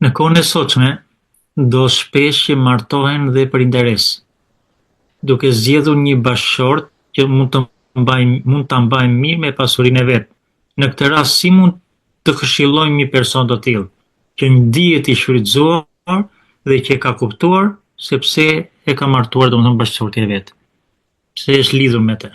Në kohën e sotshme, do shpesh që martohen dhe për interes, duke zgjedhur një bashkëshort që mund ta mbajë mirë me pasurinë e vet. Në këtë rast, si mund të këshillojmë një person të tillë, që ndihet i shfrytzuar dhe që e ka kuptuar se pse e ka martuar bashkëshortin e vet, pse është lidhur me të.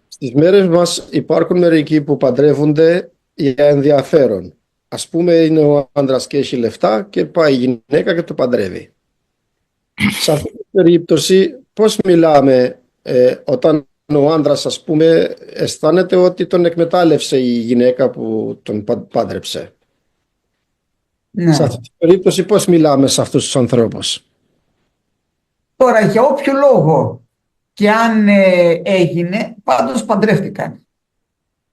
Στις μέρες μας υπάρχουν μερικοί που παντρεύονται για ενδιαφέρον. Ας πούμε είναι ο άντρας και έχει λεφτά και πάει η γυναίκα και το παντρεύει. Σε αυτή την περίπτωση πώς μιλάμε όταν ο άντρας, ας πούμε, αισθάνεται ότι τον εκμετάλλευσε η γυναίκα που τον πάντρεψε. Ναι. Σε αυτή την περίπτωση πώς μιλάμε σε αυτούς τους ανθρώπους? Τώρα, για όποιο λόγο και αν έγινε, πάντως παντρεύτηκαν.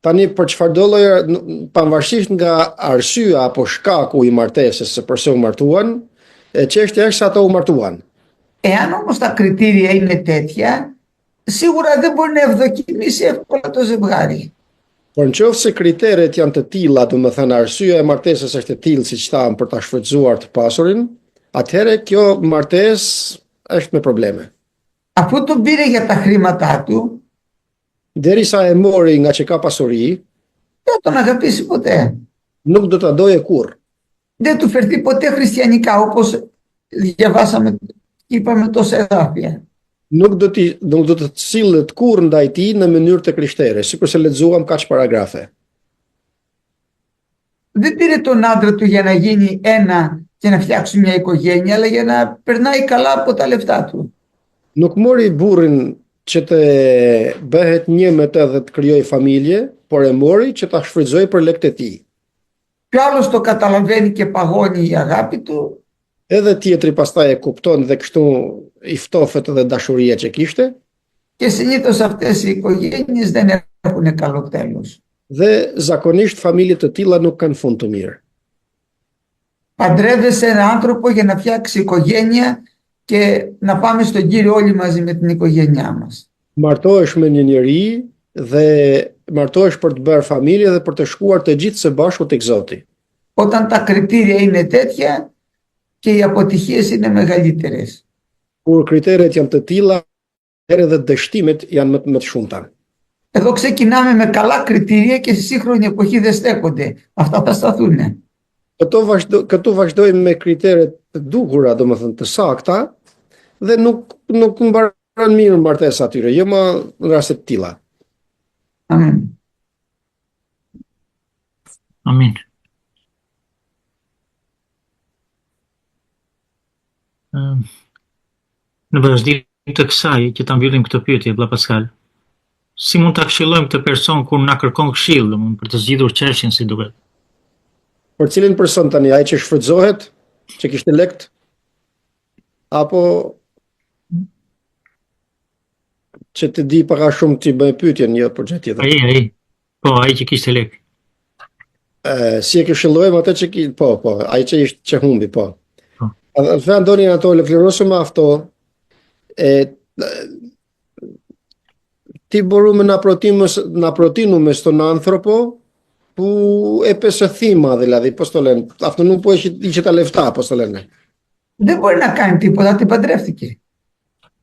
Tani për çfarë do lloj, pavarësisht nga arsyeja apo shkaku i martesës se pse u martuan, çështja është se ato u martuan. Εάν όμως τα κριτήρια είναι τέτοια, σίγουρα δεν μπορεί να ευδοκιμήσει εύκολα το ζευγάρι. Por nëse kriteret janë të tilla, domethënë arsyeja e martesës është e tillë siç thamë për ta shfrytzuar të pasurin, atëherë kjo martesë është me probleme. Αφού τον πήρε για τα χρήματά του, Derisa e mori nga që ka pasuri, δεν τον αγαπήσει ποτέ. nuk do ta doje kurrë. Δεν του φερθεί ποτέ χριστιανικά, όπως διαβάσαμε και είπαμε τόσα εδάφια. Nuk do të sillet kurrë ndaj tij në mënyrë të krishtere, sikur se lexuam kaq paragrafe. Δεν πήρε τον άντρα του για να γίνει ένα και να φτιάξουν μια οικογένεια, αλλά για να περνάει καλά από τα λεφτά του. Nuk mori burrin që të bëhet një me të dhe të krijoj familje, por e mori që ta shfrytëzoj për lekët e tij. Κι άλλος το καταλαβαίνει και παγώνει η αγάπη του. Edhe tjetri pastaj e kupton dhe kështu i ftofet edhe dashuria që kishte. Και συνήθως αυτές οι οικογένειες δεν έχουν καλό τέλος. Dhe zakonisht familjet të tilla nuk kanë fund të mirë. Παντρεύεσαι έναν άνθρωπο για να φτιάξει οικογένεια και να πάμε στον Κύριο όλοι μαζί με την οικογένειά μας. Martohesh me një njeri dhe martohesh për të bërë familje dhe për të shkuar të gjithë së bashku tek Zoti. Όταν τα κριτήρια είναι τέτοια και οι αποτυχίες είναι μεγαλύτερες. Kur kriteret janë të tilla, atëherë edhe dështimet janë më të shumta. Εδώ ξεκινάμε με καλά κριτήρια και στη σύγχρονη εποχή δεν στέκονται. Αυτά θα σταθούν. Këtu vazhdojmë me kriteret të dukura, domethënë të sakta, dhe nuk mbaron mirë martesa atyre, jo më në raste të tilla. Amen. Amin. Në vazhdim të kësaj, që ta mbyllim këtë pyetje, vëlla Paskal, si mund ta këshillojmë këtë person kur na kërkon këshill, domethënë për të zgjidhur çështjen si duhet? Për cilin person tani, ai që shfrytëzohet, që kishte lekt, apo që të di pak a shumë ti bëj pyetjen, jo për gjë tjetër. Ai. Po, ai që kishte lek. Si e këshillojmë atë që po, ai që humbi, po. Dhe Andoni Anatole, vlerosëm αυτό, ti μπορούμε να προτείνουμε στον άνθρωπο που έπεσε θύμα, δηλαδή, πώς το λένε, αυτόν που είχε τα λεφτά, πώς το λένε. Δεν μπορεί να κάνει τίποτα, την παντρεύτηκε.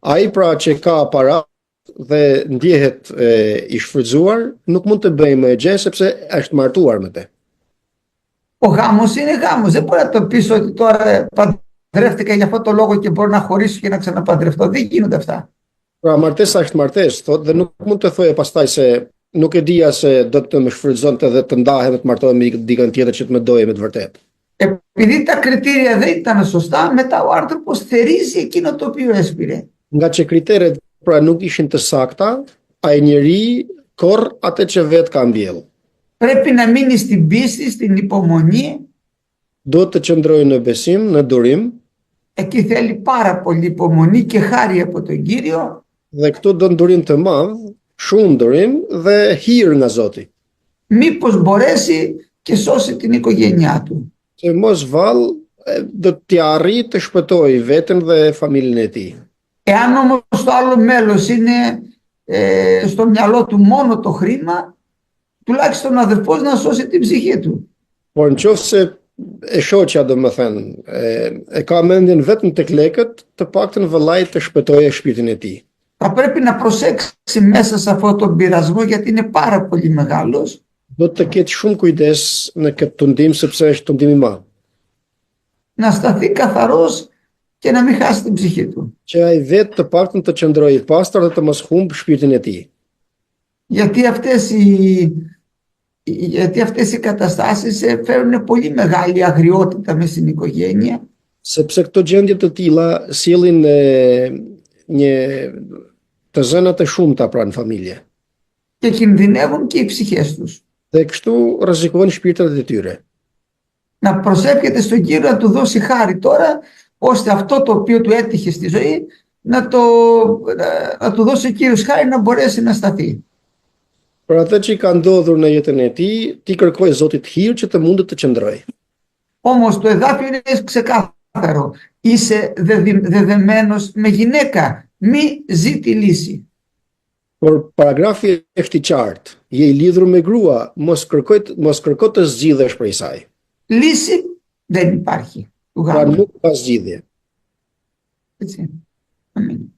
Ai pra që ka para dhe ndjehet i shfrytzuar, nuk mund të bëjë më gjë sepse është martuar me të. Ο γάμος είναι γάμος. Δεν μπορεί να το πεις ότι τώρα παντρεύτηκα για αυτό το λόγο και μπορώ να χωρίσω και να ξαναπαντρευτώ. Δεν γίνονται αυτά. Pra martesa është martesë, thotë, dhe nuk mund të thojë pastaj se nuk e dija se do të më shfrytëzonte dhe të ndahem dhe të martohem me dikën tjetër që të më doje me të vërtetë. Επειδή τα κριτήρια δεν ήταν σωστά, μετά ο άνθρωπος θερίζει εκείνο το οποίο έσπηρε. Nga që kriteret pra nuk ishin të sakta, ai njeri korr atë që vetë ka mbjell. Πρέπει να μείνει στην πίστη, στην υπομονή. Do të qëndrojë në besim, në durim. Εκεί θέλει πάρα πολύ υπομονή και χάρη από τον Κύριο. Dhe këtu do ndurim të madh, shumë durim dhe hir nga Zoti. Μήπως μπορέσει και σώσει την οικογένειά του. Se mos vallë do t'i arrijë të shpëtojë veten dhe familjen e tij. Εάν όμως το άλλο μέλος είναι στο μυαλό του μόνο το χρήμα, τουλάχιστον ο αδερφός να σώσει την ψυχή του. Por nëse e shoqja domethënë e ka mendjen vetëm tek lekët, të paktën vëllai të shpëtojë shpirtin e tij. Θα πρέπει να προσέξει μέσα σε αυτό τον πειρασμό γιατί είναι πάρα πολύ μεγάλος. Do të ketë shumë kujdes në këtë tundim sepse është tundim i madh. Να σταθεί καθαρός και να μην χάσει την ψυχή του. Që ai vetë të paktën të qëndrojë i pastër dhe të mos humb shpirtin e tij. Γιατί αυτές οι καταστάσεις φέρουν πολύ μεγάλη αγριότητα μες στην οικογένεια. Sepse këto gjendje të tilla sjellin një të zëna të shumta pra në familje. Και κινδυνεύουν και οι ψυχές τους. Dhe kështu rrezikojnë shpirtrat e tyre. Να προσεύχεται στον Κύριο να του δώσει χάρη τώρα, ώστε αυτό το οποίο του έτυχε στη ζωή να του δώσει ο Κύριος χάρη να μπορέσει να σταθεί. Për atë që i ka ndodhur në jetën e tij, ti kërkoj Zotit hir që të mundet të qëndrojë. Όμως το εδάφιο είναι ξεκάθαρο. Είσαι δεδεμένος με γυναίκα. Μη ζει τη λύση. Por paragrafi është i qartë. Je i lidhur me grua, mos kërko të zgjidhesh prej saj. Λύση δεν υπάρχει. Pra nuk ka zgjidhje. Έτσι. Αμήν.